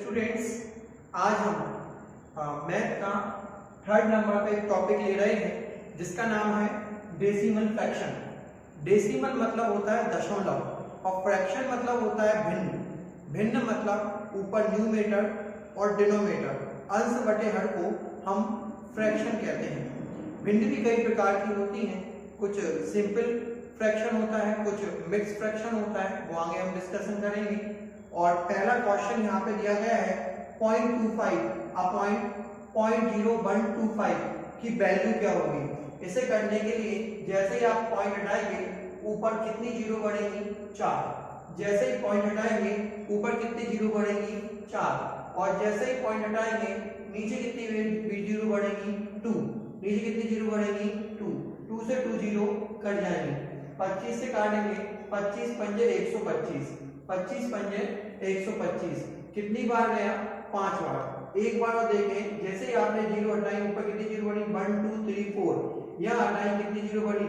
Students, आज हम math का थर्ड नंबर का एक टॉपिक ले रहे हैं जिसका नाम है डेसिमल फ्रैक्शन। डेसिमल मतलब होता है दशमलव और फ्रैक्शन मतलब होता है भिन्न। भिन्न मतलब ऊपर न्यूमेटर और डिनोमिनेटर अंश बटे हर को हम फ्रैक्शन कहते हैं। भिन्न भी कई प्रकार की होती हैं, कुछ सिंपल फ्रैक्शन होता है, कुछ मिक्स फ्रैक्शन होता है, वो आगे हम डिस्कशन करेंगे। और पहला क्वेश्चन यहाँ पे दिया गया है 0.25 अपॉइंट 0.0125 की वैल्यू क्या होगी। इसे करने के लिए जैसे ही आप पॉइंट हटाएंगे ऊपर कितनी जीरो बढ़ेंगी 4, जैसे ही पॉइंट हटाएंगे ऊपर कितनी जीरो बढ़ेंगी 4, और जैसे ही पॉइंट हटाएंगे नीचे कितनी जीरो बढ़ेगी 2, नीचे कितनी जीरो बढ़ेगी 2 से 2 जीरो कट जाएंगे। 25 से काटेंगे 25 पंजे 125, 25 पंजे 125 कितनी बार गया 5 बार। एक बार और देखें, जैसे ही आपने जीरो हटाई ऊपर कितनी जीरो बढ़ी 1 2 3 4, यह हटाई कितनी जीरो बढ़ी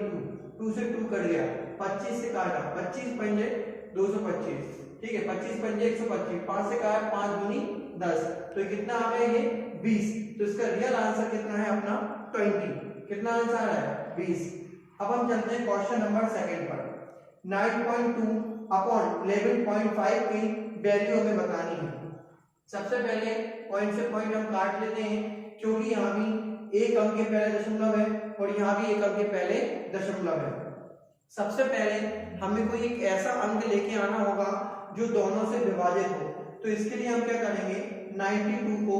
2 से 2 कट गया। 25 से काटा 25 पंजे 225, ठीक है, 25 पंजे 125, 5 से काटा 5 दूनी 10, तो कितना आ गया ये 20। तो इसका रियल आंसर कितना है अपना 20। कितना आंसर आ रहा है 20। अब हम चलते हैं क्वेश्चन नंबर सेकंड पर। 9.2 अपॉन 11.5 की वैल्यू हमें बतानी है। सबसे पहले पॉइंट से पॉइंट हम काट लेते हैं, क्योंकि यहाँ भी एक अंक के पहले दशमलव है और यहाँ भी एक अंक के पहले दशमलव है। सबसे पहले हमें कोई एक ऐसा अंक लेके आना होगा जो दोनों से विभाजित हो। तो इसके लिए हम क्या करेंगे, 92 को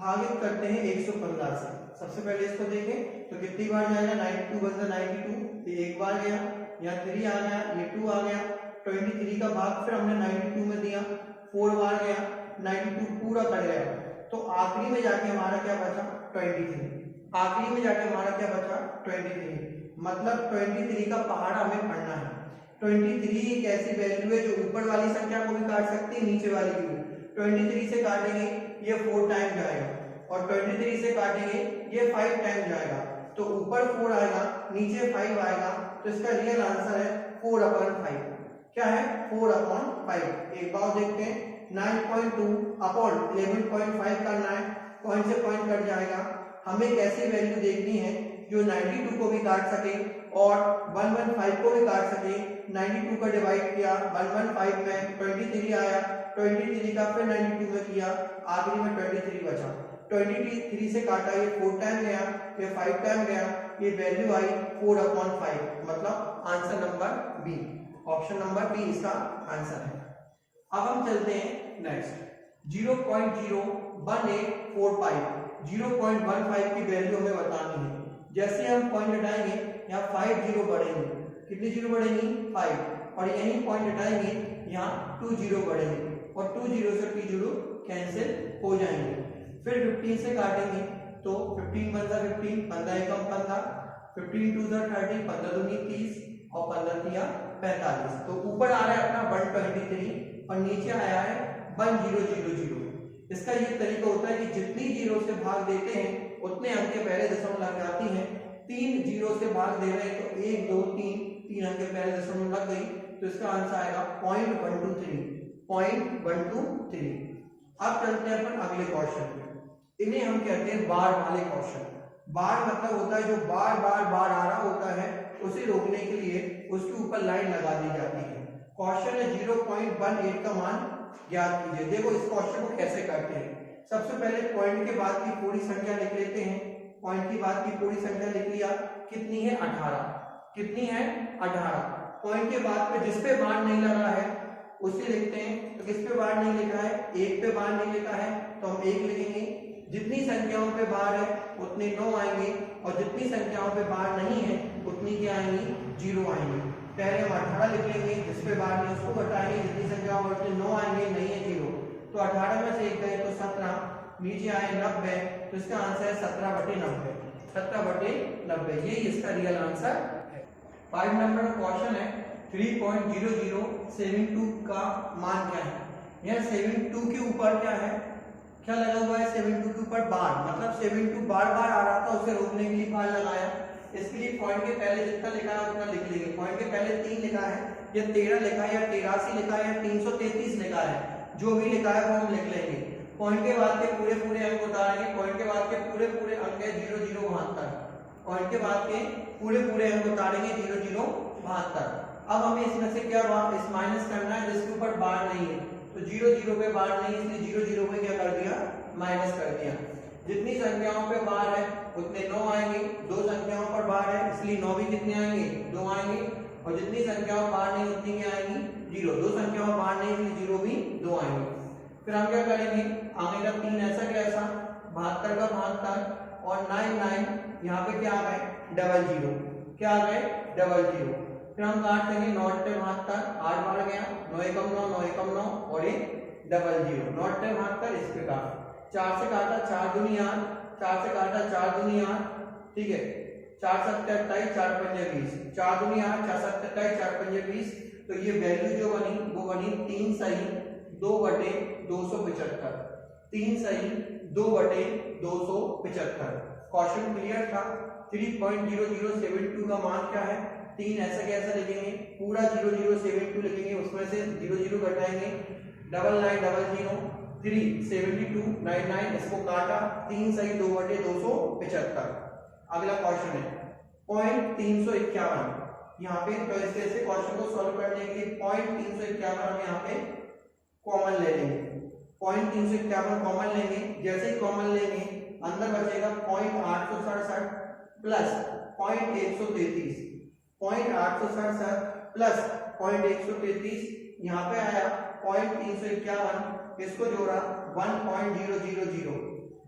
भागित करते हैं 115 से। सबसे पहले इसको देखें तो कितनी बार जाएगा 92 बचा 92, ये एक बार गया, यहाँ 3 आ गया, ये 2 आ गया, 23 का भाग फिर हमने 92 में दिया, 4 बार गया, 92 पूरा कर गया। तो आखिरी में जाके हमारा क्या बचा 23। आखिरी में जाके हमारा क्या बचा 23, मतलब 23 का पहाड़ा हमें पढ़ना है। 23 एक ऐसी वैल्यू है जो ऊपर वाली संख्या को भी काट सकती है, नीचे वाली की भी। 23 से काटेंगे ये 4 टाइम जाएगा और 23 से काटेंगे ये 5 टाइम जाएगा, तो ऊपर 4 आएगा नीचे 5 आएगा, तो इसका रियल आंसर है 4/5। क्या है 4/5। एक बार देखते हैं, 9.2 अपॉन 11.5 करना है, पॉइंट से पॉइंट कट जाएगा। हमें एक ऐसी वैल्यू देखनी है जो 92 को भी काट सके और 115 को भी काट सके। 92 का डिवाइड किया 115 में 23 आया, 23 का फिर 92 में किया, आखिरी में 23 बचा। 23 से काटा ये 4 टाइम गया, ये 5 टाइम गया, ये वैल्यू आई 4/5, मतलब answer number B, option number B इसका आंसर है। अब हम चलते हैं नेक्स्ट। 0.01845 0.15 की वैल्यू हमें बतानी है। जैसे हम पॉइंट हटाएंगे यहाँ 5 जीरो बढ़ेंगे, कितनी जीरो बढ़ेंगी 5, और यहीं पॉइंट हटाएंगे यहाँ 2 जीरो बढ़ेंगे और 2 जीरो से 2 जीरो कैंसिल हो जाएंगे। फिर 15 से काटेंगे तो 15 बनता 15, 15 एकम 15, 15 2 30, 15 दूनी 30 और 15 तिया 45। तो ऊपर आ रहा है अपना 123 और नीचे आया है 1000। इसका ये तरीका होता है कि जितनी जीरो से भाग देते हैं उतने अंक के पहले दशमलव लग जाती हैं। 3 जीरो से भाग दे रहे हैं तो 1 2 3 अंक के पहले दशमलव लग गई, तो इसका आंसर आएगा 0.123। अब चलते हैं अपन अगले क्वेश्चन पे। इन्हें हम कहते हैं बार वाले क्वेश्चन। बार मतलब होता है जो बार बार आ रहा होता है, उसे रोकने के लिए उसके ऊपर लाइन लगा दी जाती है। क्वेश्चन है 0.18 का मान ज्ञात कीजिए। देखो इस क्वेश्चन को कैसे करते हैं। सबसे पहले पॉइंट के बाद की पूरी संख्या लिख लेते हैं। पॉइंट की बाद की पूरी संख्या लिख लिया, कितनी है 18, कितनी है 18। पॉइंट के बाद पे जिस पे बार नहीं लगा है उसे लिखते हैं। तो किस पे बार नहीं लिखा है, 1 पे बार नहीं लिखा है तो हम 1 लिखेंगे। जितनी संख्याओं पे बार है उतने 9 आएंगे और जितनी संख्याओं पे बार नहीं है उतनी क्या आएंगी 0 आएंगे। पहले हम 18 लिख लेंगे, जिस पे बार नहीं उसको घटाएंगे, जितनी संख्याओं में उतने 9 आएंगे, नहीं है 0, तो 18 में से 1 गए तो 17, नीचे आए 90, तो इसका आंसर है 17/90। 17/90 यही इसका रियल आंसर है। 5 नंबर क्वेश्चन है 3.0072 का मान क्या है। यह 72 के ऊपर क्या है, क्या लगा हुआ है 72 के ऊपर बार, मतलब 72 बार आ रहा था उसे रोकने के लिए बार लगाया। इसके लिए पॉइंट के पहले जितना लिखा है उतना लिख लेंगे। पॉइंट के पहले 3 लिखा है या 13 लिखा है या 83 लिखा है या 333 लिखा है, जो भी लिखा है वो हम लिख लेंगे। पॉइंट के बाद के पूरे पूरे अंक उतारेंगे, पॉइंट के बाद के पूरे पूरे अंक है 0 0 72, पॉइंट के बाद के पूरे पूरे अंक उतारेंगे 0 0 72। अब हमें इसमें से क्या इस माइनस करना है जिसके ऊपर बार नहीं है, तो 0 0 पे बार नहीं है इसलिए 0 0 पे क्या कर दिया, माइनस कर दिया। जितनी संख्याओं पे बार है उतने 9 आएंगे, दो संख्याओं पर बार है इसलिए 9 भी कितने आएंगे, 2 आएंगे, और जितनी संख्याओं बार नहीं उतनी क्या आएंगी, 0। दो संख्याओं बार नहीं इसलिए 0 भी 2 आएंगे। फिर हम क्या करेंगे, आगे का 3 ऐसा कैसा, 72 का 72 और 9 9 यहाँ पे क्या आ गए, डबल 0, क्या आ गए, डबल 0। फिर हम काट देंगे 9 8 72, 8 बार गया, 9 एकम 9, 9 एकम 9 और एक डबल 0, 9 8 72 इस पे काट, 4 से काटा 4 दूनी 8, 4 से काटा 4 दूनी 8, ठीक है, 4 7 28, 4 पंजे 20, 4 दूनी 8, 4 7 28, 4 पंजे 20। तो ये वैल्यू जो बनी वो बनी 3 सही 2/275, 3 सही 2/275। क्वेश्चन क्लियर था। 3.0072 का मान क्या है, 3 ऐसा कैसा लिखेंगे, पूरा 0072 लिखेंगे, उसमें से 0 0 घटाएंगे, 9900 3 72 99, इसको काटा, 3 सही 2/275। अगला क्वेश्चन है पॉइंट 351, यहाँ पे तो ऐसे क्वेश्चन को सॉल्व करने के लिए पॉइंट 351 हम यहाँ पे कॉमन ले लेंगे, पॉइंट 351 कॉमन लेंगे, जैसे ही कॉमन लेंगे अंदर बचेगा point 867 plus point 133, point 867 plus point 133, यहाँ पे आया पॉइंट 351, इसको जोड़ा 1.000,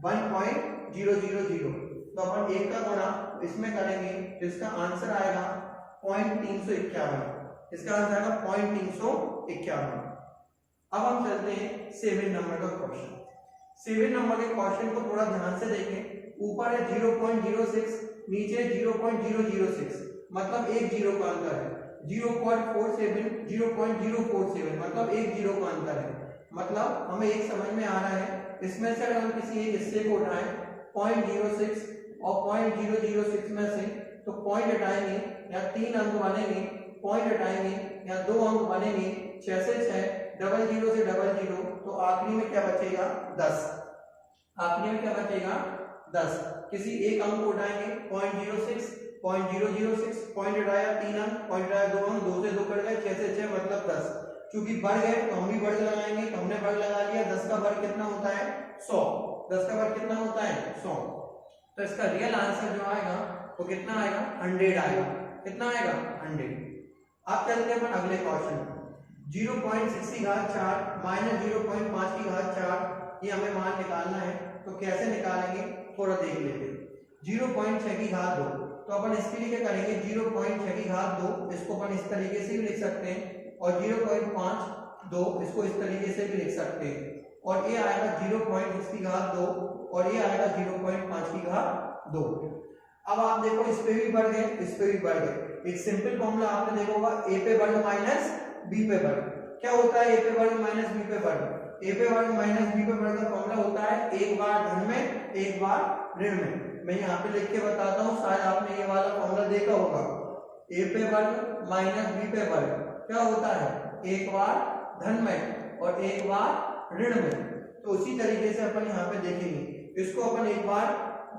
1.000, तो अपन एक का गुणा इसमें करेंगे तो इसका आंसर आएगा पॉइंट 351, इसका आंसर आएगा पॉइंट 351। अब हम चलते हैं 7 नंबर का क्वेश्चन। 7 नंबर के क्वेश्चन को थोड़ा ध्यान से देखें, ऊपर है 0.06, नीचे 0.006, मतलब एक जीरो का अंतर है, 0.47 0.047, मतलब एक जीरो का अंतर है। मतलब हमें एक समझ में आ रहा है, इसमें से अगर हम किसी एक हिस्से को उठाएं 0.06 और 0.006 में से, तो पॉइंट हटाएंगे या 3 अंक बनेंगे, पॉइंट हटाएंगे या 2 अंक बनेंगे, 6 से 6, डबल 0 से डबल 0, तो आखिरी में क्या बचेगा, 10, आखिरी में क्या बचेगा, 10। किसी एक अंक को उठाएंगे 0.06, 0.006, पॉइंट हटाया 3 अंक, पॉइंट हटाया 2 अंक, 2 से 2 कट गए, 6 से 6 मतलब 10। चूंकि बढ़ गए तो हम भी वर्ग लगाएंगे, तो हमने वर्ग लगा लिया, 10 का वर्ग कितना होता है, 100, 10 का वर्ग कितना होता है, 100। तो इसका रियल आंसर जो आएगा वो कितना आएगा, 100 आएगा, कितना आएगा, 100। अब चलते हैं अपन अगले क्वेश्चन, 0.6 की घात 4 माइनस 0.5 की घात 4, ये हमें मान निकालना है, तो कैसे निकालेंगे थोड़ा देख लेते हैं। 0.6 की घात 2, तो अपन इसके लिए क्या करेंगे, 0.6 की घात 2, इसको अपन इस तरीके से भी लिख सकते हैं, और 0.52 इसको इस तरीके से भी लिख सकते हैं, और ये आएगा 0.6 की घात 2 और ये आएगा 0.5 की घात 2। अब आप देखो इस पे भी बढ़ गए, इस पे भी बढ़ गए। एक सिंपल फॉर्मूला आपने देखा होगा, a पे वर्ग माइनस b पे वर्ग। क्या होता है a पे वर्ग माइनस b पे वर्ग, a पे वर्ग माइनस b पे वर्ग का फॉर्मूला होता है एक बार धन में एक बार ऋण में। मैं यहाँ पे लिख के बताता हूँ, शायद आपने ये वाला फॉर्मूला देखा होगा, a पे वर्ग माइनस b पे वर्ग क्या होता है, एक बार धन में और एक बार ऋण में। तो उसी तरीके से अपन यहाँ पे देखेंगे, इसको अपन एक बार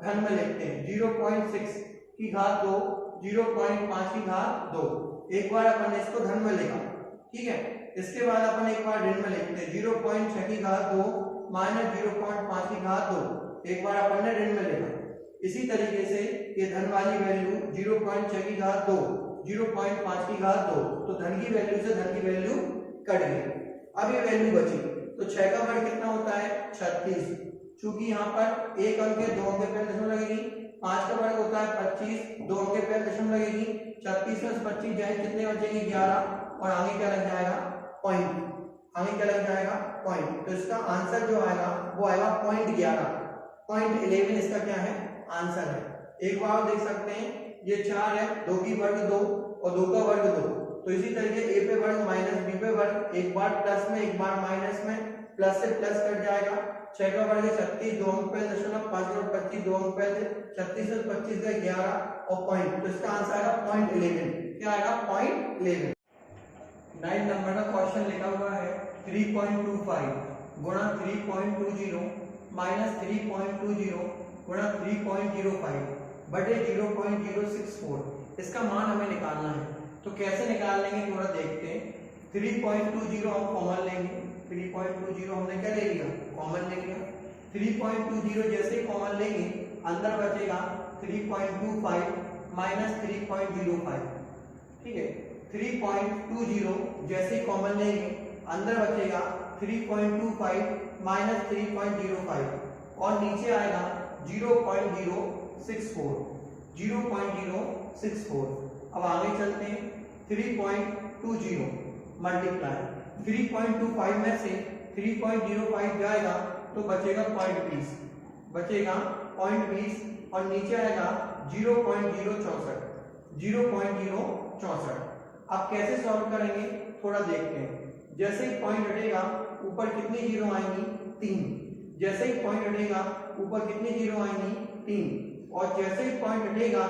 धन में लिखते हैं, 0.6 की घात 2, 0.5 की घात 2, एक बार अपन इसको धन में लिखा, ठीक है। इसके बाद अपन एक बार ऋण में लिखते हैं, 0.6 की घात 2 माइनस 0.5 की घात 2, एक बार अपन ने ऋण में लिखा। इसी तरीके से ये धन वाली वैल्यू 0.6 की घात 2, 0.5 की घात 2, तो धन की वैल्यू से धन की वैल्यू कट गई। अब ये वैल्यू बची, तो 6 का वर्ग कितना होता है, 36। चूंकि यहाँ पर एक अंक है, 2 अंक पे दशमलव लगेगी। 5 का वर्ग होता है 25, 2 अंक पे दशमलव लगेगी। 36 में 25 जाए कितने बचेंगे, 11, और आगे क्या लग जाएगा, पॉइंट, आगे क्या लग जाएगा, पॉइंट। तो इसका आंसर जो आएगा वो आएगा 0.11, 0.11 इसका क्या है, आंसर है। एक बार देख सकते हैं, ये 4 है, 2 की वर्ग 2 और 2 का वर्ग 2, तो इसी तरीके a पे वर्ग माइनस b पे वर्ग, एक बार प्लस में एक बार माइनस में, प्लस से प्लस कट जाएगा। 6 का वर्ग 36, 2 अंक पे दशमलव, 5 और 25, 2 अंक पे 36 और 25 का 11 और पॉइंट, तो इसका आंसर आएगा 0.11। क्या आएगा, 0.11। 9 नंबर का क्वेश्चन लिखा हुआ है 3.25, गुणा 3.20 माइनस 3.20 गुणा 3.05 बटे 0.064। इसका मान हमें निकालना है। तो कैसे निकाल लेंगे थोड़ा देखते हैं। 3.20 हम कॉमन लेंगे। 3.20 हमने क्या ले लिया, कॉमन ले लिया। 3.20 जैसे कॉमन लेंगे अंदर बचेगा 3.25 माइनस 3.05। ठीक है, 3.20 जैसे कॉमन लेंगे अंदर बचेगा 3.25 माइनस 3.05 और नीचे आएगा 0.064। 0.064। अब आगे चलते हैं। 3.20 मल्टीप्लाई 3.25 में से 3.05 जाएगा तो बचेगा 0.20, बचेगा 0.20 और नीचे आएगा 0.064। 0.064। अब कैसे सॉल्व करेंगे थोड़ा देखते हैं। जैसे ही पॉइंट हटेगा ऊपर कितनी जीरो आएंगी, 3। जैसे ही पॉइंट हटेगा ऊपर कितनी जीरो आएंगी, 3। और जैसे ही पॉइंट हटेगा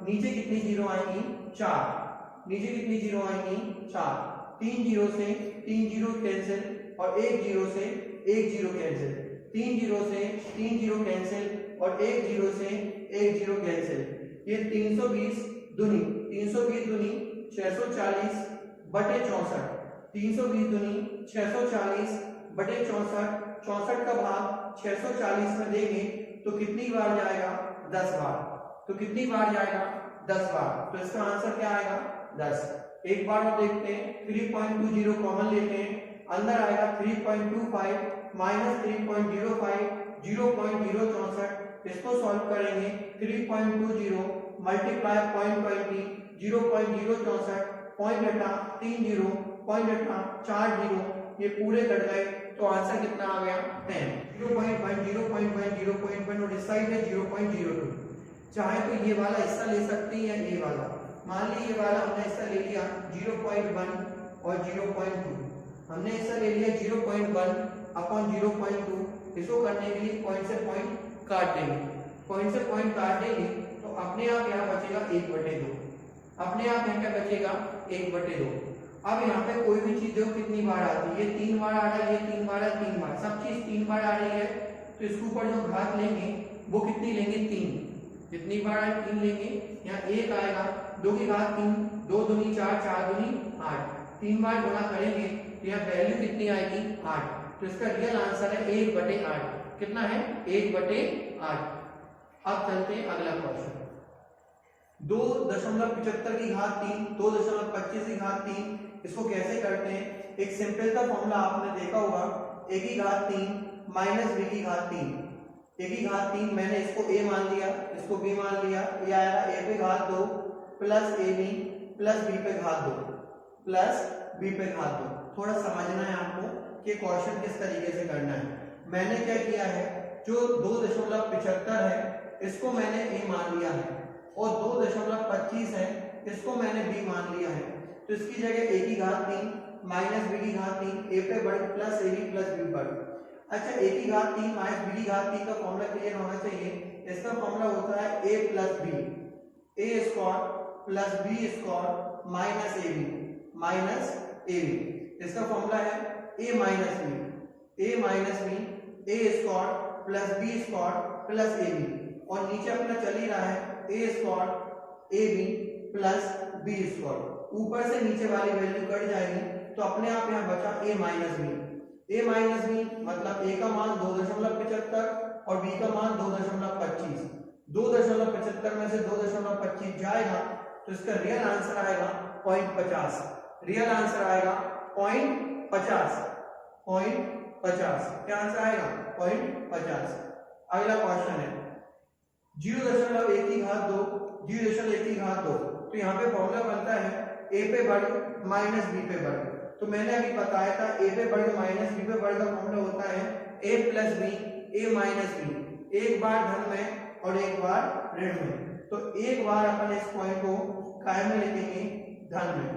नीचे कितनी जीरो आएंगी, 4। नीचे कितनी जीरो आएंगी, 4। 3 जीरो से 3 जीरो कैंसिल और 1 जीरो से 1 जीरो कैंसिल। 3 जीरो से 3 जीरो कैंसिल और 1 जीरो से 1 जीरो कैंसिल। ये 320 दूनी 640 बटे 64। 320 दूनी 640 बटे 64। 64 का भाग 640 में देंगे तो कितनी बार जाएगा, 10 बार। तो कितनी बार जाएगा, 10 बार। तो इसका आंसर क्या आएगा, 10। एक बार और देखते हैं। 3.20 कॉमन लेते हैं, अंदर आएगा 3.25 माइनस 3.05 0.064। इसको सॉल्व करेंगे। 3.20 मल्टीप्लाई 0.20 0.064 पॉइंट हटा 3 जीरो, पॉइंट हटा 4 जीरो, ये पूरे कट गए तो आंसर कितना आ गया, 10। 0.1 0.1 0.1 और इस साइड है 0.02। चाहे तो ये वाला हिस्सा ले सकते हैं या ये वाला। मान ली ये वाला हमने हिस्सा ले लिया 0.1 और 0.2। हमने हिस्सा ले लिया 0.1 अपॉन 0.2। इसको करने के लिए पॉइंट से पॉइंट काट देंगे। पॉइंट से पॉइंट काट देंगे तो अपने आप यहाँ बचेगा 1/2। अपने आप यहाँ क्या बचेगा, 1/2। अब यहाँ पे कोई भी चीज देखो कितनी बार आती है, ये 3 बार आ रहा है, ये 3 बार है, 3 बार, सब चीज 3 बार आ रही है। तो इसके ऊपर जो घात लेंगे वो कितनी लेंगे, 3। जितनी बार है 3 लेंगे। यहाँ 1 आएगा, 2 की घात 3, 2 दूनी 4, 4 दूनी 8। 3 बार गुणा करेंगे तो यहाँ वैल्यू कितनी आएगी, 8। तो इसका रियल आंसर है 1/8। कितना है, 1/8। अब चलते हैं अगला क्वेश्चन। 2.75 की घात 3, 2.25 की घात 3, इसको कैसे करते हैं। एक सिंपल सा फॉर्मूला आपने देखा होगा, a की घात 3 माइनस b की घात 3। a की घात 3 मैंने इसको a मान लिया, इसको b मान लिया। ये आएगा a पे घात 2 प्लस ab प्लस b पे घात 2 प्लस b पे घात 2। थोड़ा समझना है आपको कि क्वेश्चन किस तरीके से करना है। मैंने क्या किया है, जो 2.75 है इसको मैंने a मान लिया है और 2.25 है इसको मैंने b मान लिया है। तो इसकी जगह a की घात 3 माइनस b की घात 3, a पे वर्ग प्लस ab प्लस b वर्ग। अच्छा, a की घात 3 माइनस b की घात 3 का फॉर्मूला क्लियर होना चाहिए। इसका फॉर्मूला होता है a plus b, a square plus b square minus ab। इसका फॉर्मूला है a minus b, a square plus b square plus ab और नीचे अपना चल ही रहा है a square ab plus b square. ऊपर से नीचे वाली वैल्यू कट जाएगी तो अपने आप यहाँ बचा a minus b। a minus b मतलब a का मान 2.75 और b का मान 2.25। 2.75 में से 2.25 जाएगा तो इसका रियल आंसर आएगा 0.50। रियल आंसर आएगा 0.50। क्या आंसर आएगा, 0.50। अगला क्वेश्चन है 0.1 की घात 2, 0.1 की घात 2। तो यहाँ पे फॉर्मूला बनता है a पे वर्ग माइनस b पे वर्ग। तो मैंने अभी बताया था a पे वर्ग माइनस b पे वर्ग का फॉर्मूला होता है a plus b, a minus b। एक बार धन में और एक बार ऋण में। तो एक बार अपन इस पॉइंट को काय में लिखेंगे, धन में,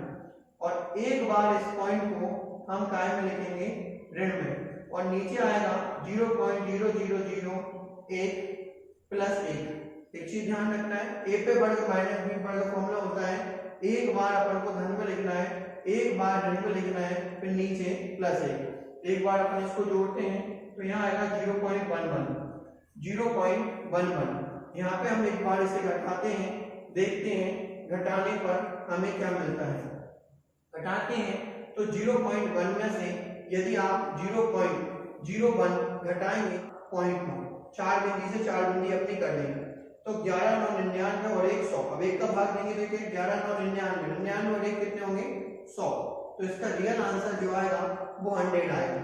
और एक बार इस पॉइंट को हम काय में लिखेंगे, ऋण में। और नीचे आएगा 0.0001 प्लस 1। एक चीज ध्यान रखना है, a पे वर्ग माइनस b वर्ग का फॉर्मूला होता है एक बार अपन को धन में लिखना है, एक बार ऋण में लिखना है, फिर नीचे प्लस 1। एक बार अपन इसको जोड़ते हैं तो यहाँ आएगा 0.11 0.11। यहाँ पे हम एक बार इसे घटाते हैं, देखते हैं घटाने पर हमें क्या मिलता है। घटाते हैं तो 0.1 में से यदि आप 0.01 घटाएंगे पॉइंट को, 4 बिंदी से 4 बिंदी अपनी कर लेंगे तो 11, 9, 99 और 100। अब एक का भाग देंगे तो 11, 9, 99, 99 और 1 कितने होंगे 100। तो इसका रियल आंसर जो आएगा वो 100 आएगा।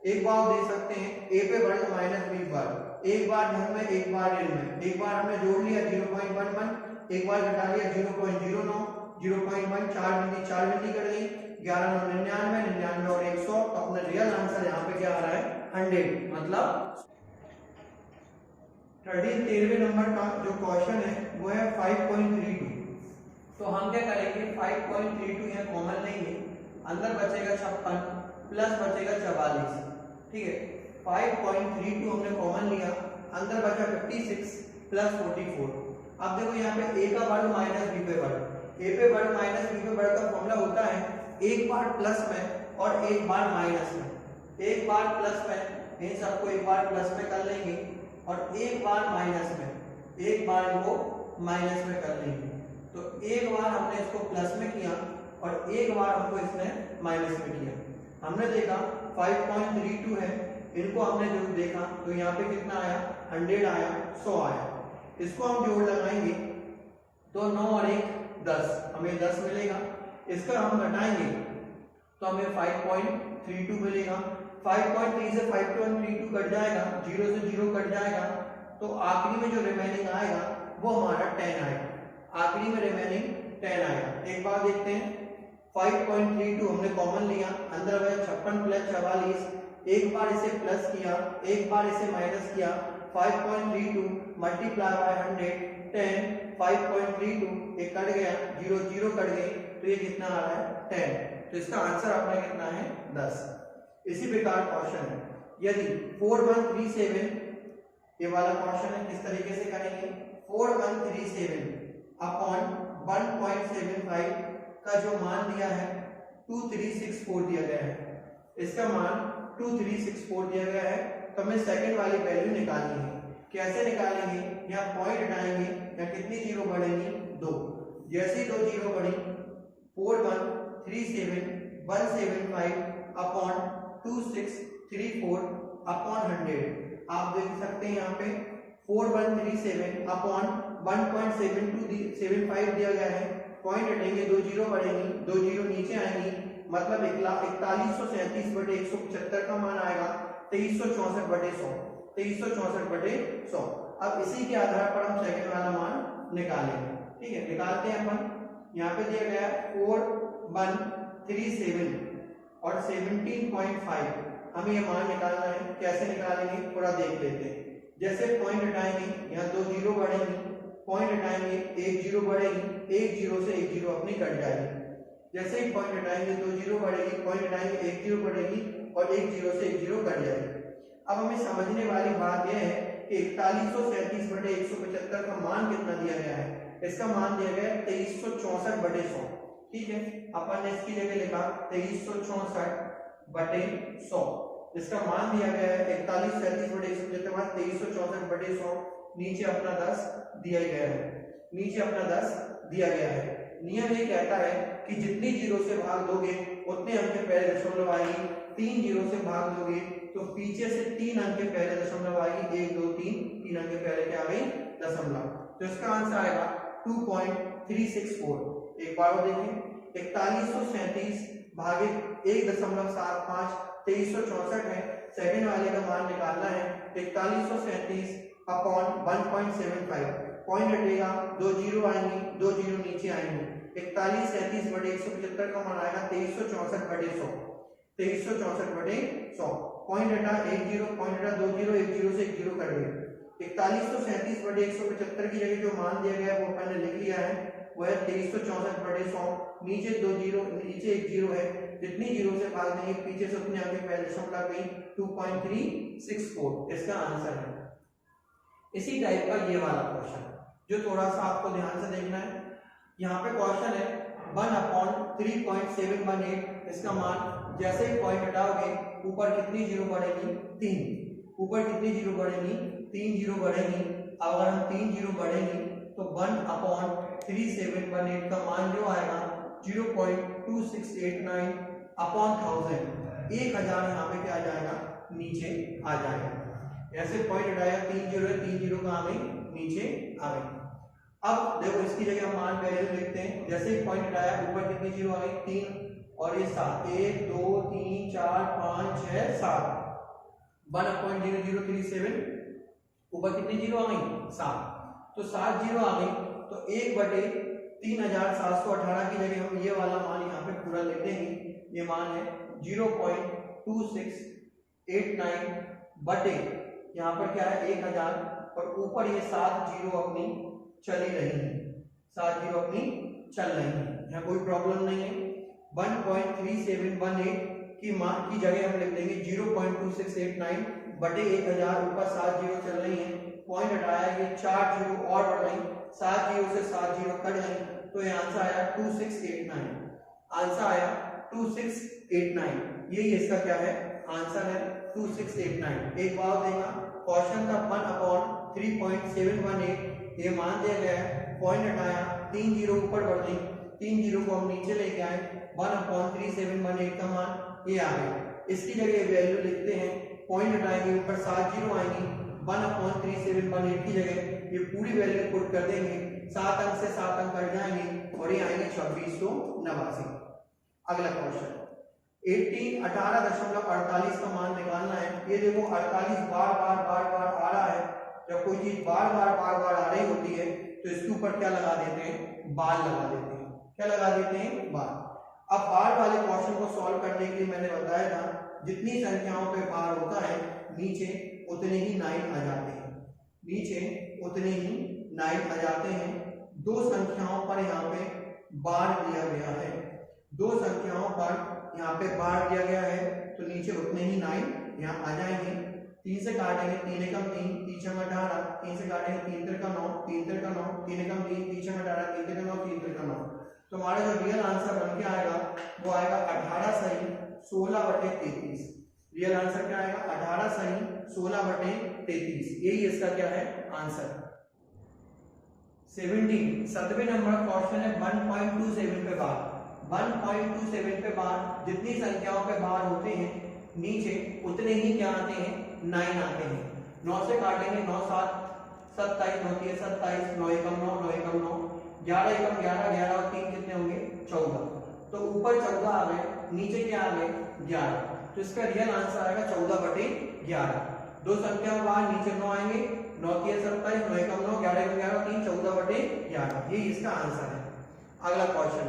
एक बार दे सकते हैं a पे वर्ग माइनस b बार, एक बार धन में एक बार ऋण में। एक बार हमने जोड़ लिया 0.11, एक बार घटा लिया 0.09, 0.1, 4 बिंदी 4 बिंदी कर ली, 11, 9, 99, 99 और 100। तो अपना रियल आंसर यहाँ पे क्या आ रहा है 100। मतलब 13वें नंबर का जो क्वेश्चन है वो है 5.32। तो हम क्या करेंगे 5.32 यहाँ कॉमन लेंगे, अंदर बचेगा 56 प्लस बचेगा 44। ठीक है, 5.32 हमने कॉमन लिया, अंदर बचा 56 प्लस 44। अब देखो यहाँ पे a का वर्ग माइनस b पे वर्ग, a पे वर्ग माइनस b पे वर्ग का फॉर्मूला होता है एक बार प्लस में और एक बार माइनस में। एक बार प्लस में इन सबको एक बार प्लस में कर लेंगे और एक बार माइनस में, एक बार इनको माइनस में कर लेंगे। तो एक बार हमने इसको प्लस में किया और एक बार हमको इसने माइनस में किया। हमने देखा 5.32 है, इनको हमने जो देखा तो यहाँ पे कितना आया 100 आया, 100 आया। इसको हम जोड़ लगाएंगे तो 9 और 1 10, हमें 10 मिलेगा। इसका हम घटाएंगे तो हमें 5.32 मिलेगा। 5.3 से 5.32 कट जाएगा, 0 से 0 कट जाएगा, तो आखिरी में जो रिमेनिंग आएगा वो हमारा 10 आएगा। आखिरी में रिमेनिंग 10 आएगा। एक बार देखते हैं 5.32 हमने कॉमन लिया, अंदर बचा 56 प्लस 44, एक बार इसे प्लस किया, एक बार इसे माइनस किया। 5.32 मल्टीप्लाई बाय 100 10, 5.32 एक कट गया, 0 0 कट गई, तो ये कितना आ रहा है 10। तो इसका आंसर अपना कितना है 10। इसी प्रकार क्वेश्चन है यदि 4137, ये वाला क्वेश्चन है, किस तरीके से करेंगे 4137 अपॉन 1.75 का जो मान दिया है 2364 दिया गया है, इसका मान 2364 दिया गया है। तो हमें सेकंड वाली वैल्यू निकालनी है। कैसे निकालेंगे, यहाँ पॉइंट हटाएंगे, यहाँ कितनी जीरो बढ़ेंगी 2। जैसे ही 2 जीरो बढ़ी 4137 175 अपॉन 2634 अपॉन 100। आप देख सकते हैं यहाँ पे 4137 अपॉन 1.7275 दिया गया है। पॉइंट हटेंगे 2 जीरो बढ़ेंगी, 2 जीरो नीचे आएंगी, मतलब 4137/175 का मान आएगा 2364/100, 2364/100। अब इसी के आधार पर हम सेकंड वाला मान निकालेंगे। ठीक है, निकालते हैं अपन। यहाँ पे दिया गया है 4137 और 17.5, हमें ये मान निकालना है। कैसे निकालेंगे पूरा देख लेते हैं। जैसे पॉइंट हटाएंगे, यहाँ 2 जीरो बढ़ेंगी, पॉइंट हटाएंगे 1 जीरो बढ़ेगी, 1 जीरो से 1 जीरो अपनी कट जाएगी। जैसे ही पॉइंट हटाएंगे 2 जीरो बढ़ेगी, पॉइंट हटाएंगे 1 जीरो बढ़ेगी और 1 जीरो से 1 जीरो कट जाएगी। अब हमें समझने वाली बात यह है कि 4137/175 का मान कितना दिया गया है। इसका मान दिया गया है 2364/100। ठीक है, अपन ने इसकी जगह लिखा 2364/100। इसका मान दिया गया है 4137/175 2364/100। नीचे अपना 10 दिया गया है, नीचे अपना 10 दिया गया है। नियम ये कहता है कि जितनी जीरो से भाग दोगे उतने अंक के पहले दशमलव आएगी। 3 जीरो से भाग दोगे तो पीछे से 3 अंक के पहले दशमलव आएगी। 1 2 3 अंक के पहले क्या आ गई दशमलव। तो इसका आंसर आएगा 2.364। एक बार और देखें, 4137 भागे 1.75 2364 है। सेकंड वाले का मान निकालना है 4137 अपॉन 1.75। पॉइंट हटेगा, 2 जीरो आएंगी, 2 जीरो नीचे आएंगे। 4137/175 का मान आएगा 2364/100, 2364/100। पॉइंट हटा 1 जीरो, पॉइंट हटा 2 जीरो, 1 जीरो से 1 जीरो कट गए। 4137/175 की जगह जो मान दिया गया है वो अपन ने लिख लिया है, वो है 2364/100। नीचे 2 जीरो, नीचे 1 जीरो है, जितनी जीरो से भाग देंगे पीछे से उतने आगे पहले दशमलव गई 2.364 इसका आंसर है। इसी टाइप का ये वाला क्वेश्चन जो थोड़ा सा आपको ध्यान से देखना है। यहाँ पे क्वेश्चन है 1/3.718, इसका मान जैसे ही पॉइंट हटाओगे ऊपर कितनी जीरो बढ़ेगी 3, ऊपर कितनी जीरो बढ़ेगी 3 जीरो बढ़ेगी। अगर हम 3 जीरो बढ़ेगी तो 1/3718 का मान जो आएगा 0.2689 अपॉन 1000, 1000 यहाँ पे क्या आ जाएगा नीचे आ जाएगा। ऐसे पॉइंट हटाया 3 जीरो है, 3 जीरो का हमें नीचे आ गए। अब देखो इसकी जगह हम मान वैल्यू लिखते हैं। जैसे ही पॉइंट हटाया ऊपर कितनी जीरो आ गई 3 और ये 7, 1 2 3 4 5 6 7, 1/0037 ऊपर कितनी जीरो आ गई 7, तो 7 जीरो आ गई तो 1/3718 की जगह हम ये वाला मान यहाँ पे पूरा लिख देंगे। ये मान है 0.2689 बटे यहाँ पर क्या है 1000 और ऊपर ये 7 जीरो अपनी चली रही है, 7 जीरो अपनी चल रही है, यहाँ कोई प्रॉब्लम नहीं है। 1.3718 की मान की जगह हम लिख देंगे 0.2689 बटे 1000, ऊपर 7 जीरो चल रही है, पॉइंट हटाया ये 4 जीरो और बढ़ गई, 7 जीरो से 7 जीरो कट गई तो ये आंसर आया 2689, आंसर आया 2689। यही इसका क्या है आंसर है 2689। एक बात देखना क्वेश्चन था 1/3.718, ये मान दिया गया है, पॉइंट हटाया 3 जीरो ऊपर बढ़ गई, 3 जीरो को हम नीचे लेके आए, 1/3718 का मान ये आ गया। इसकी जगह वैल्यू लिखते हैं, पॉइंट हटाएंगे ऊपर 7 जीरो आएंगी, 1/3718 की जगह ये पूरी वैल्यू पुट कर देंगे, 7 अंक से 7 अंक कट जाएंगे और ये आएंगे 2689। अगला क्वेश्चन 18.48 का मान निकालना है। ये देखो 48 बार बार आ रहा है। जब कोई चीज बार बार आ रही होती है तो इसके ऊपर क्या लगा देते हैं बार लगा देते हैं। क्या लगा देते हैं बार। अब बार वाले क्वेश्चन को सॉल्व करने के लिए मैंने बताया था जितनी संख्याओं पे बार होता है नीचे उतने ही 9 आ जाते हैं, नीचे उतने ही 9 आ जाते हैं। दो संख्याओं पर यहाँ पे बार दिया गया है, दो संख्याओं पर यहाँ पे बार दिया गया है तो नीचे उतने ही 9 यहाँ आ जाएंगे। 3 से काटेंगे 3 एकम 3, 3 छंग 18, 3 से काटेंगे 3 तिरका 9, 3 तिरका 9, 3 एकम 3, 3 छंग 18, 3 तिरका 9, 3 तिरका 9। तो हमारा जो रियल आंसर बन के आएगा वो आएगा 18 सही 16/33। रियल आंसर क्या आएगा 18 सही 16/33। यही इसका क्या है आंसर। 7वें नंबर क्वेश्चन है 1.27 पे बार। 1.27 पे बार जितनी संख्याओं पे बार होते हैं नीचे उतने ही क्या आते हैं 9 आते हैं। 9 से काटेंगे 9 7 27 होती है 27, 9 एकम 9, 9 एकम 9, 11 एकम 11, 11 और 3 कितने होंगे 14। तो ऊपर 14 आ गए, नीचे क्या आ गए 11, तो इसका रियल आंसर आएगा 14/11। दो संख्या बाहर नीचे 9 आएंगे, 9 3 27, 9 एकम 9, 11 एकम 11, 3 14/11। ये इसका आंसर है। अगला क्वेश्चन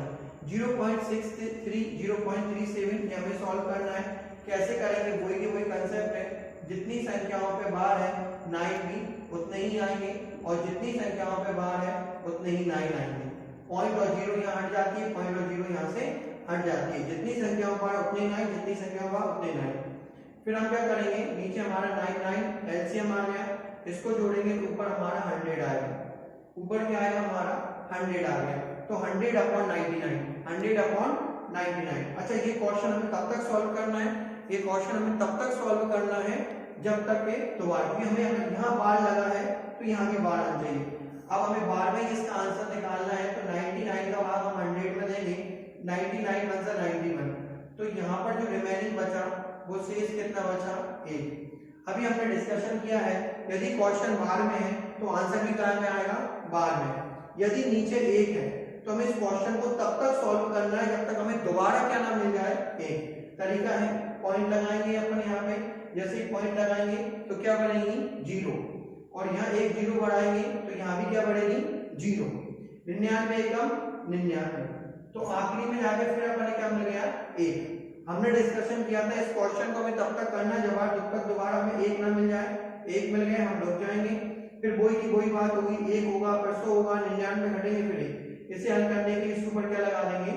0.63 0.37 ये हमें सॉल्व करना है। कैसे करेंगे वही के वही कंसेप्ट है। जितनी संख्याओं पे बार है 9 भी उतने ही आएंगे और जितनी संख्याओं पे बार है उतने ही 9 आएंगे। पॉइंट और जीरो यहाँ हट जाती है, पॉइंट और जीरो यहाँ से हट जाती है। जितनी संख्याओं पर उतने 9, जितनी संख्याओं पर उतने 9। फिर हम क्या करेंगे नीचे हमारा 9 एलसीएम आ गया, इसको जोड़ेंगे तो ऊपर हमारा 100 आएगा। ऊपर क्या आएगा हमारा 100 आ गया, तो 100/99 100/99। अच्छा ये क्वेश्चन हमें कब तक सॉल्व करना है, ये क्वेश्चन हमें तब तक सॉल्व करना है जब तक के दोबारा, क्योंकि हमें अगर यहाँ बार लगा है तो यहाँ भी बार आना चाहिए। अब हमें बार में इसका आंसर निकालना है तो 99 का भाग हम 100 में देंगे, 99 × 91। तो यहाँ पर जो रिमेनिंग बचा वो शेष कितना बचा 1। अभी हमने डिस्कशन किया है यदि क्वेश्चन बार में है तो आंसर भी कहाँ में आएगा बार में। यदि नीचे 1 है तो हमें इस क्वेश्चन को तब तक सॉल्व करना है जब तक हमें दोबारा क्या ना मिल जाए 1। तरीका है पॉइंट लगाएंगे अपन यहाँ पे, जैसे ही पॉइंट लगाएंगे तो क्या बढ़ेगी 0 और यहाँ 1 0 बढ़ाएंगे तो यहाँ भी क्या बढ़ेगी 0। 99 एकम 99, तो आखिरी में जाके फिर अपने क्या मिल गया 1। हमने डिस्कशन किया था इस क्वेश्चन को हमें तब तक करना है जब तक दोबारा हमें 1 ना मिल जाए। 1 मिल गए हम रुक जाएंगे, फिर वही की वही बात होगी, 1 होगा फिर 100 होगा, 99 घटेंगे फिर 1। इसे हल करने के लिए इसके ऊपर क्या लगा देंगे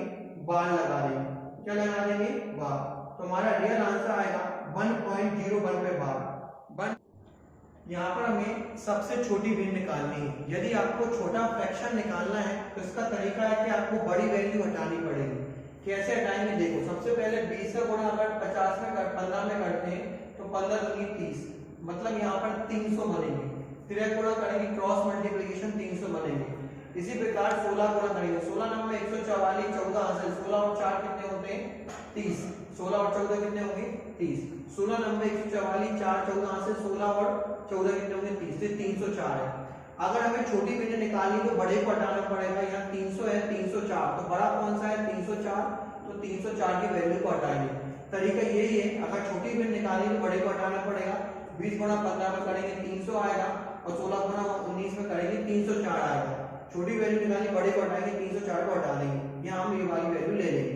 बार लगा देंगे। क्या लगा देंगे बार, तो हमारा रियल आंसर आएगा 1.01 पे बार। यहाँ पर हमें सबसे छोटी भिन्न निकालनी है। यदि आपको छोटा फ्रैक्शन निकालना है तो इसका तरीका है कि आपको बड़ी वैल्यू हटानी पड़ेगी। कैसे हटाएंगे देखो, सबसे पहले 20 का गुणा अगर 15 में करते हैं तो 15 दूनी 30, मतलब यहाँ पर 300 बनेंगे। फिर एक गुणा करेंगे, क्रॉस मल्टीप्लिकेशन 300 बनेंगे। इसी प्रकार 16 गुणा करेंगे, 16 नंबर 144, 14 हासिल, 16 और 4 कितने होते हैं 30, 16 और 14 कितने होंगे 30, 16 नंबर 144, 4 14 हासिल, 16 और 14 कितने होंगे 30, 304 है। अगर हमें छोटी भिन्न निकालनी तो बड़े को हटाना पड़ेगा, यहाँ 300 है 304, तो बड़ा कौन सा है 304, तो 304 की वैल्यू को हटाएंगे। तरीका यही है, अगर छोटी भिन्न निकालनी तो बड़े को हटाना पड़ेगा, 20 गुणा 15 में करेंगे 300 आएगा और 16 गुणा 19 में करेंगे 304 आएगा। छोटी वैल्यू निकालनी, बड़े को हटाएंगे, 304 को हटा देंगे, यहाँ हम ये वाली वैल्यू ले लेंगे।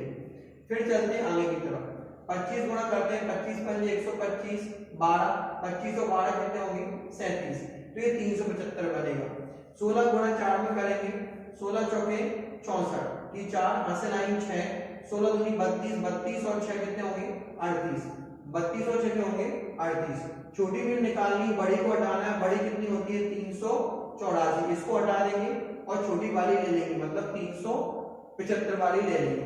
फिर चलते हैं आगे की तरफ, 25 गुणा करते हैं, 25 पंजे 125, 12, 25 और 12 कितने होंगे 37, तो ये 375 बनेगा। 16 गुणा 4 में करेंगे, 16 चौके 64, ये 4 हासिल आएंगे 6, 16 दूनी 32, 32 और 6 कितने होंगे 38, 32 और 6 कितने होंगे 38। छोटी भी निकालनी, बड़ी को हटाना है, बड़ी कितनी होती है 384, इसको हटा देंगे और छोटी वाली ले लेंगे, मतलब 375 वाली ले लेंगे।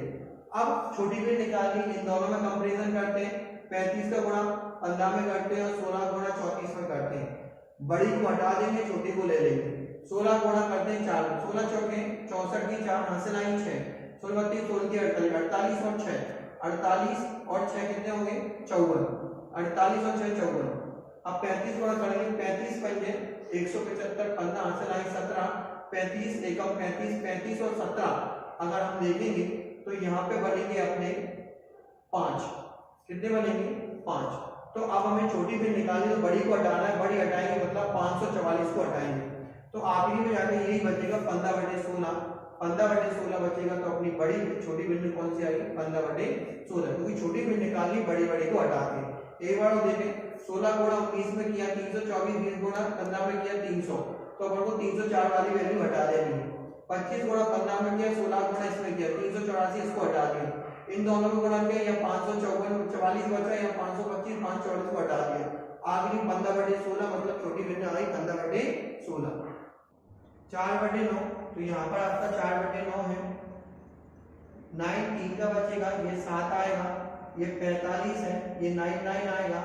अब छोटी भी निकालनी, इन दोनों में कंपैरिजन करते हैं, 35 का गुणा 15 में करते हैं और 16 गुणा 34 में करते हैं। बड़ी को हटा देंगे, छोटी को ले लेंगे, 16 गुणा करते हैं 4, 16 चौके 64 की 4 हासिल आई 6, 16 32 16 की 48, 48 और 6, 48 और 6 कितने होंगे 54, 48 और 6 54। अब 35 गुणा करेंगे, 35 पंजे 175, 15 हासिल आई 17, 35 एकम 35, 35 और 17 अगर हम देखेंगे तो यहाँ पे बनेंगे अपने 5, कितने बनेंगे 5। तो अब हमें छोटी भी निकालनी, तो बड़ी को हटाना है, बड़ी हटाएंगे मतलब 544 को हटाएंगे, तो आखिरी में जाके यही बचेगा 15/16, 15/16 बचेगा। तो अपनी बड़ी छोटी भिन्न कौन सी आई 15/16, क्योंकि छोटी भिन्न निकालनी बड़ी को हटा के। एक बार देखें, 16 गुणा 19 में किया 324, 20 गुणा 15 में किया 300, तो अपन को 304 वाली वैल्यू हटा देनी है। 25 गुणा 15 में किया, 16 गुणा इसमें किया 384, इसको हटा दिया। इन दोनों को गुणा किया, या 544 बचा, या 525, 544 को हटा दिया। आखिरी 15/16 मतलब छोटी भिन्न आई 15/16। 4/9, तो यहाँ पर आपका 4/9 है। 9 3 का बचेगा, ये 7 आएगा, ये 45 है, ये 99 आएगा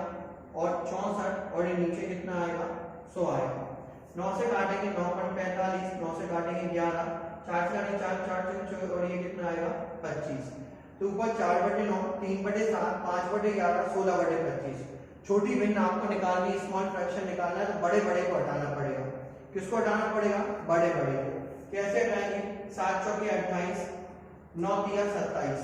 और 64, और ये नीचे कितना आएगा 100 आएगा। 9 से काटेंगे 9 पर 45, 9 से काटेंगे 11, 4 से काटेंगे 4 4 और ये कितना आएगा 25। तो ऊपर 4/9, 3/7, 5/11, 16/25। छोटी भिन्न आपको निकालनी, स्मॉल फ्रैक्शन निकालना है, तो बड़े को हटाना पड़ेगा। किसको हटाना पड़ेगा बड़े को। कैसे हटाएंगे, 7 चौके 28, 9 तिया 27,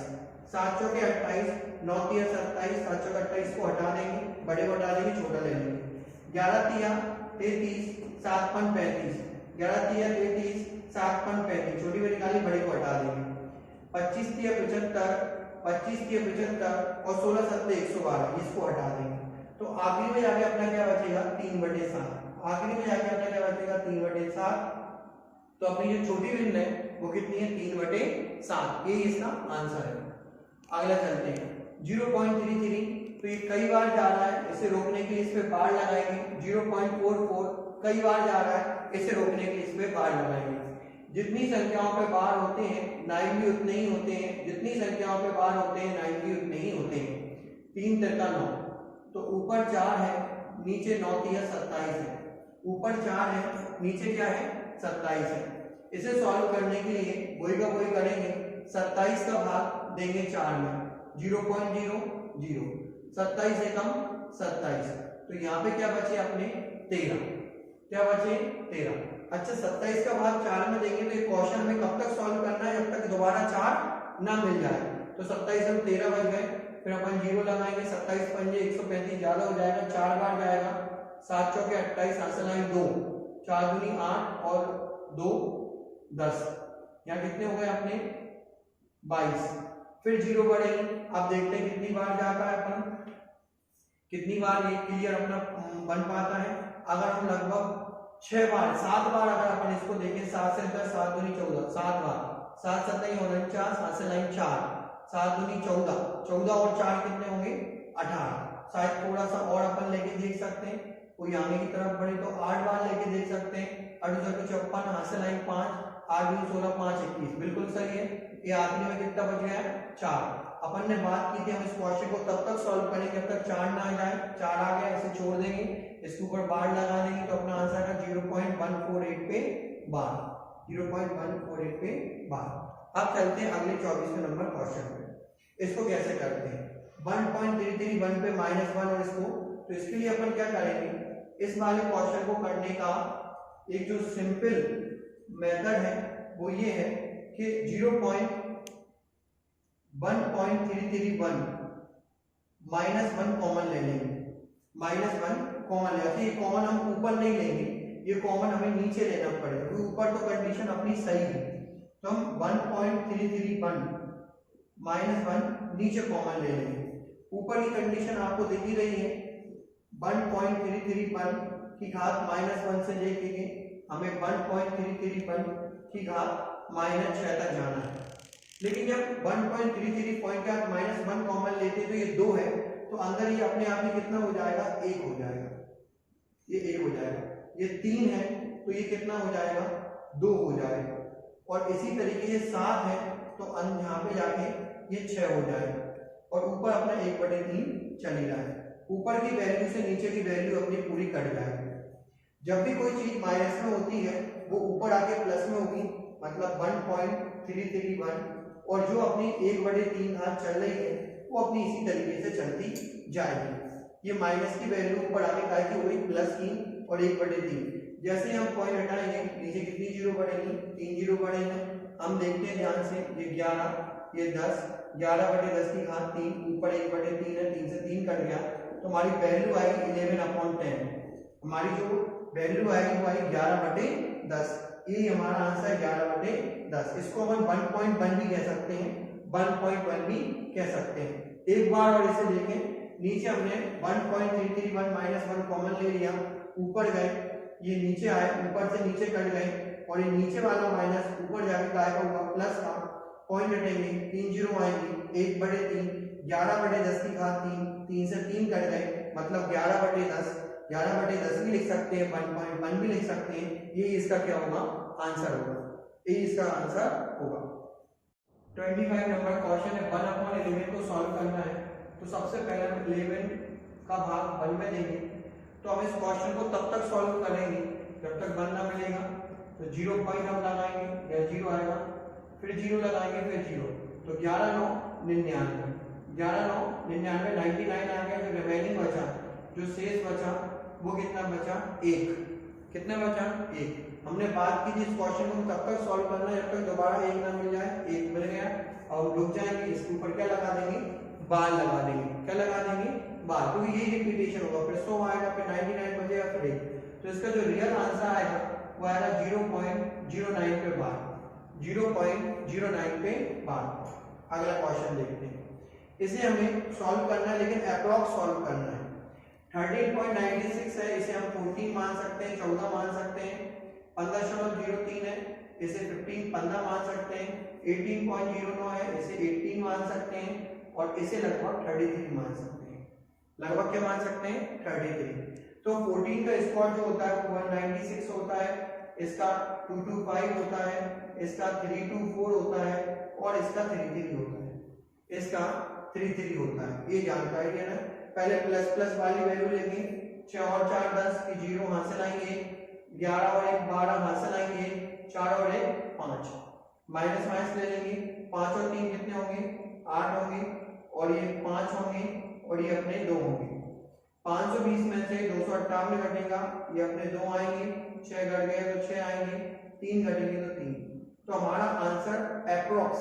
7 चौके 28, 9 तिया 27, 7 चौके 28 को हटा देंगे, बड़े को हटा देंगे, छोटा ले लेंगे। 11 तिया 33, 7 5 35, 11 तिया 33, 7 5 35, छोटी में निकाली, बड़े को हटा देंगे। 25 तिया 75, 25 तिया 75 और 16 7 112, इसको हटा देंगे। तो आखिरी में जाके अपना क्या बचेगा 3/7, आखिरी में जाके अपना क्या बचेगा 3/7। तो अपनी जो छोटी भिन्न है वो कितनी है 3/7, ये इसका आंसर है। अगला चलते हैं 0.33, तो ये कई बार जा रहा है, इसे रोकने के लिए इस पे बार लगाएंगे। 0.44 कई बार जा रहा है, इसे रोकने के लिए इस पे बार लगाएंगे। जितनी संख्याओं पे बार होते हैं 9 भी उतने ही होते हैं, जितनी संख्याओं पे बार होते हैं 9 भी उतने ही होते हैं। 3 3 9, तो ऊपर 4 है, नीचे 9 तिया 27 है, ऊपर 4 है, नीचे क्या है 27 है। इसे सॉल्व करने के लिए वही का वही करेंगे, 27 का भाग देंगे 4 में, 0.00, 27 एकम 27, तो यहाँ पे क्या बचे अपने 13, क्या बचे 13। अच्छा 27 का भाग 4 में देंगे तो ये क्वेश्चन में कब तक सॉल्व करना है, जब तक दोबारा 4 ना मिल जाए। तो 27 में 13 बच गए, फिर अपन 0 लगाएंगे, 27 पंजे 135 ज्यादा हो जाएगा, 4 बार जाएगा, 7 चौके 28, हासिल आए 2, 4 दूनी 8 और 2 10, यहाँ कितने हो गए अपने 22। फिर 0 बढ़ेंगे, अब देखते हैं कितनी बार जाता है अपन, कितनी बार ये क्लियर अपना बन पाता है। अगर हम लगभग 6 बार 7 बार अगर अपन इसको देखें, 7 से 10, 7 दूनी 14, 7 बार, 7 7 49, हासिल लाइन 4, 7 दूनी 14, 14 और 4 कितने होंगे 18। शायद थोड़ा सा और अपन लेके देख सकते हैं, कोई आगे की तरफ बढ़े तो 8 बार लेके देख सकते हैं। 8 2 54, हासिल लाइन 5, 8 2 16, 5 21, बिल्कुल सही है। ये आखिरी में कितना बच गया है 4। अपन ने बात की थी हम इस क्वेश्चन को तब तक सॉल्व करेंगे जब तक 4 ना आ जाए। 4 आ गया, इसे छोड़ देंगे, इसके ऊपर बार लगा देंगे तो अपना आंसर है 0.148 पे बार, 0.148 पे बार। अब चलते हैं अगले 24वें नंबर क्वेश्चन पे। इसको कैसे करते हैं, 1.331 पे -1 और इसको, तो इसके लिए अपन क्या करेंगे, इस वाले क्वेश्चन को करने का एक जो सिंपल मेथड है वो ये है कि 0.1331 -1 कॉमन ले लेंगे, -1 कॉमन ले, ये कॉमन हम ऊपर नहीं लेंगे, ये कॉमन हमें नीचे लेना पड़ेगा क्योंकि ऊपर तो कंडीशन अपनी सही है। तो हम 1.331 -1 नीचे कॉमन ले लेंगे। ऊपर की कंडीशन आपको दिख ही रही है, 1.331 की घात -1 से लेके हमें 1.331 की घात -6 तक जाना है। लेकिन जब 1.33 पॉइंट का -1 कॉमन लेते तो ये 2 है, तो अंदर ये अपने आप ही कितना हो जाएगा, 1 हो जाएगा, ये 1 हो जाएगा। ये 3 है तो ये कितना हो जाएगा, 2 हो जाएगा। और इसी तरीके से 7 है तो यहाँ पे जाके ये 6 हो जाएगा। और ऊपर अपना 1/3 चल ही रहा है, ऊपर की वैल्यू से नीचे की वैल्यू अपनी पूरी कट जाएगी। जब भी कोई चीज माइनस में होती है वो ऊपर आके प्लस में होगी, मतलब 1.331, और जो अपनी 1/3 घात चल रही है वो अपनी इसी तरीके से चलती जाएगी। ये माइनस की वैल्यू ऊपर आके काय की हुई प्लस की और 1/3। जैसे हम पॉइंट हटाएंगे नीचे कितनी जीरो बढ़ेगी, 3 जीरो बढ़ेंगे। हम देखते हैं ध्यान से, ये 11, ये 10, 11/10 की घात 3, ऊपर 1/3 है, 3 से 3 कट गया तो हमारी वैल्यू आएगी 11/10। हमारी जो वैल्यू आएगी वो आएगी 11/10। ये हमारा आंसर है 11/10। इसको हम 1.1 भी कह सकते हैं, 1.1 भी कह सकते हैं। एक बार और इसे देखें, नीचे हमने 1.331 -1 कॉमन ले लिया, ऊपर गए, ये नीचे आए, ऊपर से नीचे कट गए, और ये नीचे वाला माइनस ऊपर जाके आएगा होगा प्लस का, पॉइंट हटेंगे, 3 जीरो आएंगे, 1/3, 11/10 की घात 3, 3 से 3 कट गए, मतलब 11/10, 11/10 भी लिख सकते हैं, 1.1 भी लिख सकते हैं। ये इसका क्या होगा, आंसर होगा, ये इसका आंसर होगा। 25 नंबर क्वेश्चन है, 1/11 को सॉल्व करना है। तो सबसे पहले हम 11 का भाग 1 में देंगे, तो हम इस क्वेश्चन को तब तक सॉल्व करेंगे जब तक 1 ना मिलेगा। तो 0 पॉइंट हम लगाएंगे, या 0 आएगा, फिर 0 लगाएंगे, फिर 0, तो 11 9 99, 11 9 99, 99 आ गया। जो रिमेनिंग बचा, जो शेष बचा वो कितना बचा, 1। कितना बचा, 1। हमने बात की थी इस क्वेश्चन को तब तक सॉल्व करना है जब तक दोबारा 1 ना मिल जाए। 1 मिल गया और रुक जाएंगे, इसके ऊपर क्या लगा देंगे, बार लगा देंगे। क्या लगा देंगे, बार, क्योंकि यही रिपीटेशन होगा। फिर 100 आएगा, फिर 99 बचेगा, फिर 1। तो इसका जो रियल आंसर आएगा वो आएगा 0.09 पे बार, 0.09 पे बार। अगला क्वेश्चन देखते हैं, इसे हमें सॉल्व करना है लेकिन अप्रॉक्स सॉल्व करना है। 13.96 है, इसे हम 14 मान सकते हैं, 14 मान सकते हैं। 15.03 है, इसे 15 मान सकते हैं। 18.09 है, इसे 18 मान सकते हैं, और इसे लगभग 33 मान सकते हैं। लगभग क्या मान सकते हैं, 33। तो 14 का स्क्वायर जो होता है 196 होता है, इसका 225 होता है, इसका 324 होता है, और इसका 33 होता है, इसका 33 होता है। ये जानकारी है ना। पहले प्लस प्लस वाली वैल्यू लेंगे, 6 और 4 10 की 0 हासिल आएंगे, 11 और 1 12 हासिल आएंगे, 4 और 1 5, माइनस माइनस ले लेंगे, 5 और 3 कितने होंगे, 8 होंगे, और ये 5 होंगे, और ये अपने 2 होंगे। 520 में से 258 घटेगा, ये अपने 2 आएंगे, 6 घट गए तो 6 आएंगे, 3 घटेंगे तो 3। तो हमारा आंसर अप्रोक्स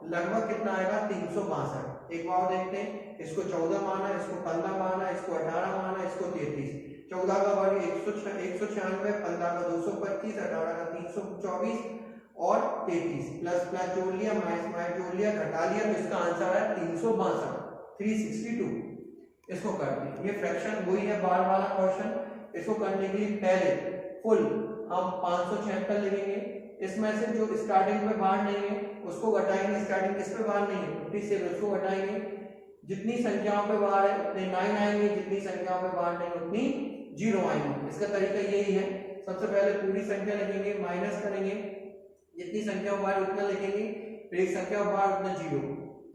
लगभग कितना आएगा, 362। एक बार देखते हैं, इसको 14 माना, इसको 15 माना, इसको 18 माना, इसको 33। 14 का वर्ग 196, 15 का 225, 18 का 324 और 33, प्लस प्लस जोड़ लिया, माइनस माइनस जोड़ लिया, घटा लिया, तो इसका आंसर है 362, 362। इसको करते हैं, ये फ्रैक्शन वही है बार वाला क्वेश्चन। इसको करने के लिए पहले फुल हम 576 लिखेंगे, इसमें से जो स्टार्टिंग में बार नहीं है उसको घटाएंगे, स्टार्टिंग किस पे बार नहीं है 57, उसको घटाएंगे। जितनी संख्याओं पे बार है उतने 9 आएंगे, जितनी संख्याओं पे बार नहीं उतनी 0 आएंगे। इसका तरीका यही है, सबसे पहले पूरी संख्या लिखेंगे, माइनस करेंगे, जितनी संख्या बार उतना लिखेंगे, फिर एक संख्या बार उतना 0,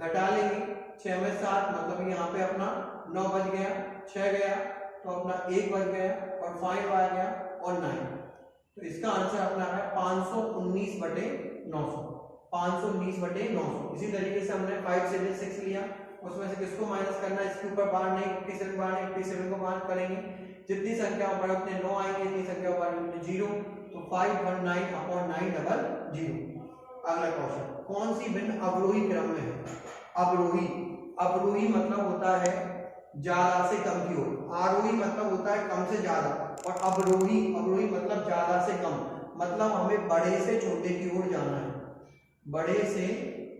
घटा लेंगे, 6 में 7 मतलब यहाँ पे अपना 9 बच गया, 6 गया तो अपना 1 बच गया और 5 आ गया और 9। तो इसका आंसर अपना है 519/900, 519/900। इसी तरीके से हमने 5 7 6 लिया, उसमें से किसको माइनस करना है, इसके ऊपर बाहर नहीं, 57 बाहर नहीं, 57 को बाहर करेंगे, जितनी संख्या ऊपर उतने 9 आएंगे, जितनी संख्या ऊपर उतने 0, तो 519/900। अगला क्वेश्चन, कौन सी भिन्न अवरोही क्रम में है? अवरोही, अवरोही मतलब होता है ज्यादा से कम की ओर, आरोही मतलब होता है कम से ज्यादा, और अवरोही, अवरोही मतलब ज्यादा से कम, मतलब हमें बड़े से छोटे की ओर जाना है, बड़े से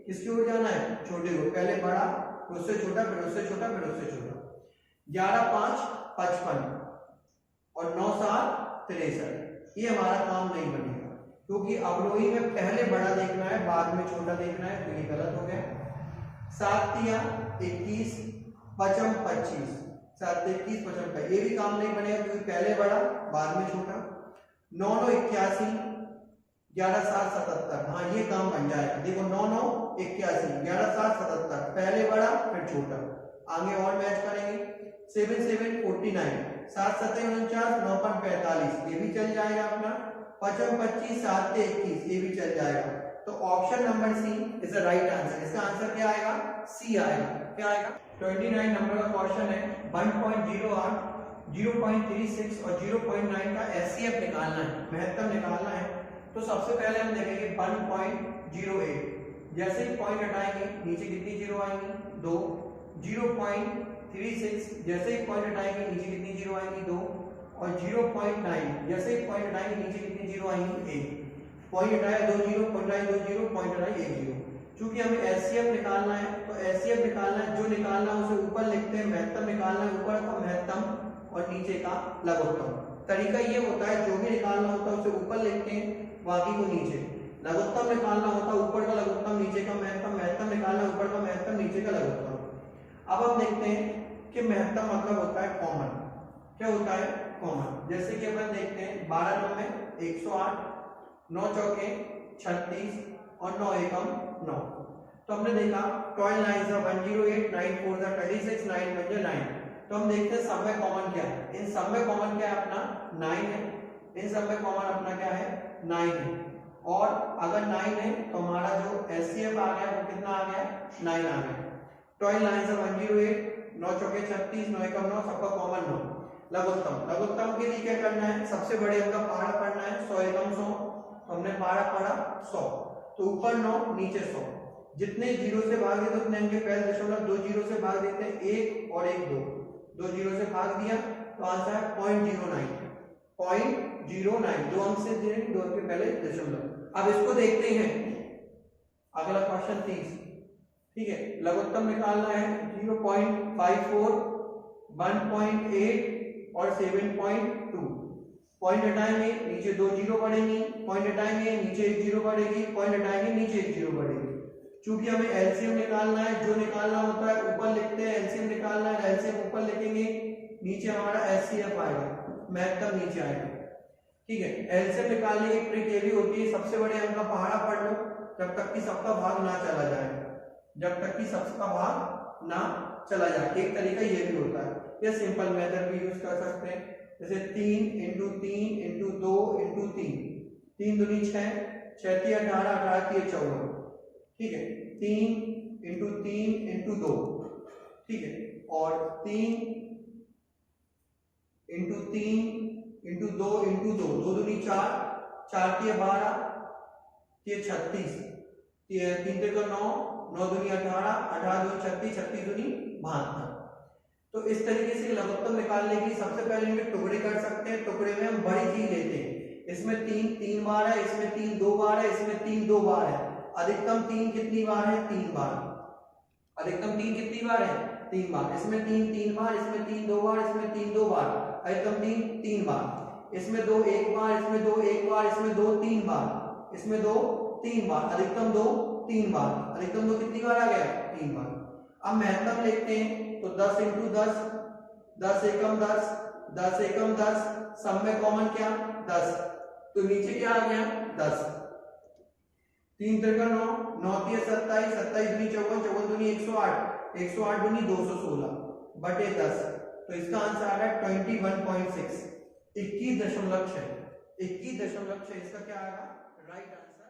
किसकी ओर जाना है, छोटे की ओर, पहले बड़ा फिर उससे छोटा फिर उससे छोटा फिर उससे छोटा। 11 5 55 और 9 7 63, ये हमारा काम नहीं बनेगा क्योंकि अवरोही में पहले बड़ा देखना है बाद में छोटा देखना है, तो ये गलत हो गया। 7 तिया 21 पचम 25, 7 21 55, ये भी काम नहीं बनेगा क्योंकि पहले बड़ा बाद में छोटा। 9 9 81 11 7 77, हाँ ये काम बन जाएगा, देखो 9 9 81 11 7 77, पहले बड़ा फिर छोटा, आगे और मैच करेंगे। 7 7 49 7 7 49 9 5 45, ये भी चल जाएगा अपना। 55 25 7 21, ये भी चल जाएगा। तो option number C is the right answer. इसका आंसर क्या आएगा, सी आएगा। क्या आएगा? 29 नंबर का क्वेश्चन है, 1.08 0.36 और 0.9 का एचसीएफ निकालना है, महत्तम निकालना है। तो सबसे पहले हम देखेंगे 1.08, जैसे ही पॉइंट हटाएंगे नीचे कितनी जीरो आएंगी, 2। 0.36 जैसे ही पॉइंट हटाएंगे नीचे कितनी जीरो आएंगी, 2। और 0.9 जैसे ही पॉइंट हटाएंगे नीचे कितनी जीरो आएंगी, 1। पॉइंट हटाया 2 जीरो, पॉइंट हटाया 2 जीरो, पॉइंट हटाया 1 जीरो। क्योंकि हमें एचसीएफ निकालना है तो एचसीएफ निकालना है, जो निकालना है उसे ऊपर लिखते हैं, महत्तम निकालना है ऊपर का महत्तम और नीचे का लघुत्तम। तरीका ये होता है, जो भी निकालना होता है उसे ऊपर लिखते हैं, बाकी को नीचे। लघुत्तम निकालना होता है ऊपर का लघुत्तम नीचे का महत्तम, महत्तम निकालना ऊपर का महत्तम नीचे का लघुत्तम। अब हम देखते हैं कि महत्तम मतलब होता है कॉमन। क्या होता है? कॉमन। जैसे कि अपन देखते हैं 12 9 में 108, 9 चौके 36 और 9 एकम 9। तो हमने देखा 12 9 108, 9 4 26, 9 1 9। तो हम देखते हैं सब में कॉमन क्या है। इन सब में कॉमन क्या है? अपना 9 है। इन सब में कॉमन अपना क्या है? 9 है। और अगर 9 है तो हमारा जो एचसीएफ आ गया वो कितना आ गया? 9 आ गया। 12 9 108, 9 चौके 36, 9 एकम 9, सबका कॉमन 9। लघुत्तम, लघुत्तम के लिए क्या करना है? सबसे बड़े अंक का पहाड़ा पढ़ना है। 100 एकम 100, तो हमने पहाड़ा पढ़ा 100, तो ऊपर 9 नीचे 100। जितने जीरो से भाग देते उतने अंक के पहले दशमलव 2 जीरो से भाग देते हैं, 1 और 1 2 जीरो से भाग दिया तो आंसर है 0.09। 0.09 2 अंक से दे, 2 अंक के पहले दशमलव। अब इसको देखते हैं, अगला क्वेश्चन 30, ठीक है। लघुत्तम निकालना है 0.54, 1.8 और 7.2। पॉइंट हटाएंगे नीचे 2 जीरो बढ़ेंगी, पॉइंट हटाएंगे नीचे 1 जीरो बढ़ेगी, पॉइंट हटाएंगे नीचे 1 जीरो बढ़ेगी। क्योंकि हमें एलसीएम निकालना है, जो निकालना होता है ऊपर लिखते हैं। एलसीएम निकालना है, एलसीएम ऊपर लिखेंगे, नीचे हमारा एचसीएफ आएगा, महत्तम नीचे आएगा, ठीक है। एलसीएम निकालने की ट्रिक ये भी होती है, सबसे बड़े अंक का पहाड़ा पढ़ लो जब तक कि सबका भाग ना चला जाए, जब तक कि सबका भाग ना चला जाए। एक तरीका ये भी होता है, या सिंपल मेथड भी यूज कर सकते हैं, जैसे 3 × 3 × 2 × 3, 3 दूनी 6, 6 × 18, 18 × 14, ठीक है। 3 × 3 × 2, ठीक है। और 3 × 3 × 2 × 2, 2 दूनी 4, 4 × 12, 36, 3 × 9, 9 दूनी 18, 18 दूनी 36, 36 दूनी 72। तो इस तरीके से लघुत्तम निकालने की सबसे पहले इनके टुकड़े कर सकते हैं। टुकड़े में हम बड़ी चीज लेते हैं, इसमें 3 बार है, इसमें 3 2 बार है, इसमें 3 2 बार है। अधिकतम 3 कितनी बार है? 3 बार। अधिकतम 3 कितनी बार है? 3 बार। इसमें 3 बार, इसमें 3 2 बार, इसमें 3 2 बार। अधिकतम 3 बार। इसमें 2 1 बार, इसमें 2 1 बार, इसमें 2 3 बार, इसमें 2 3 बार। अधिकतम 2 3 बार। अधिकतम 2 कितनी बार आ गया? 3 बार। अब महत्तम लिखते हैं तो 10 × 10, 10 एकम 10, 10 एकम 10, सब में कॉमन क्या? 10, तो नीचे क्या आ गया? 10। 3 त्रिका 9, 9 तिया 27, 27 दूनी 54, 54 दूनी 108, 108 दूनी 216 बटे 10। तो इसका आंसर आ रहा है 21.6, 21.6, 21.6 इसका क्या आएगा राइट आंसर।